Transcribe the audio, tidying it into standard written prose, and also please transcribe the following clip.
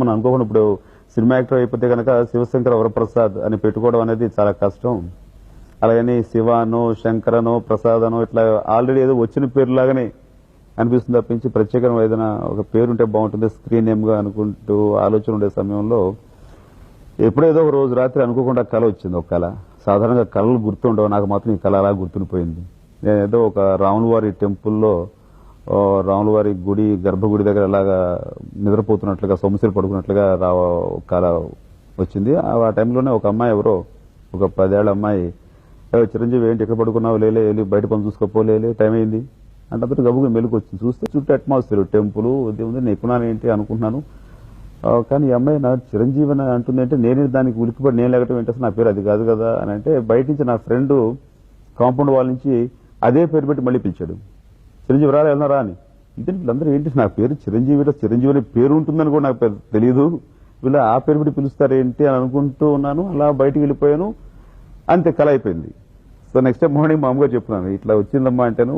మనం అనుకోకుండా ఇప్పుడు సినిమా యాక్టర్ అయిపోతే కనుక శివశంకర వరప్రసాద్ అని పెట్టుకోవడం అనేది చాలా కష్టం. అలాగని శివానో శంకరనో ప్రసాదనో ఇట్లా ఆల్రెడీ ఏదో వచ్చిన పేరు లాగానే అనిపిస్తుంది తప్పించి ప్రత్యేకంగా ఏదైనా ఒక పేరుంటే బాగుంటుంది స్క్రీన్ నేమ్ గా అనుకుంటూ ఆలోచన ఉండే సమయంలో ఎప్పుడేదో ఒక రోజు రాత్రి అనుకోకుండా కళ వచ్చింది. ఒక కళ, సాధారణంగా కళలు గుర్తుండవు, నాకు మాత్రం ఈ కళ అలా గుర్తుండిపోయింది. నేనేదో ఒక రాములవారి టెంపుల్లో రాములవారి గుడి గర్భగుడి దగ్గర అలాగా నిద్రపోతున్నట్లుగా సొమ్మసిలు పడుకున్నట్లుగా కళ వచ్చింది. ఆ టైంలోనే ఒక అమ్మాయి ఎవరో ఒక 10 ఏళ్ల అమ్మాయి, చిరంజీవి ఏంటి ఎక్కడ పడుకున్నావు, లేలే వెళ్ళి బయట పని చూసుకోపోలేలే టైం అయింది అంటే గబుగా మెలకు వచ్చింది. చూస్తే చుట్టూ అట్మాస్ఫియర్ టెంపుల్ ఇది ఉంది, నేను ఎక్కున్నాను ఏంటి అనుకుంటున్నాను. కానీ ఈ అమ్మాయి నా చిరంజీవి అని అంటుంది అంటే నేనే దానికి ఉలిక్కిపడి నేను లేకటం ఏంటంటే నా పేరు అది కాదు కదా అని అంటే బయట నుంచి నా ఫ్రెండ్ కాంపౌండ్ వాళ్ళ నుంచి అదే పేరు పెట్టి మళ్ళీ పిలిచాడు, చిరంజీవి రారా వెళ్తున్నారా అని. ఇదే వీళ్ళందరూ ఏంటి నా పేరు చిరంజీవి అనే పేరు ఉంటుందని కూడా నాకు తెలియదు, వీళ్ళు ఆ పేరు పెట్టి పిలుస్తారేంటి అని అనుకుంటూ ఉన్నాను. అలా బయటికి వెళ్ళిపోయాను, అంతే కళ అయిపోయింది. సో నెక్స్ట్ డే మార్నింగ్ మా అమ్మగారు చెప్తున్నాను ఇట్లా వచ్చిందమ్మా అంటేను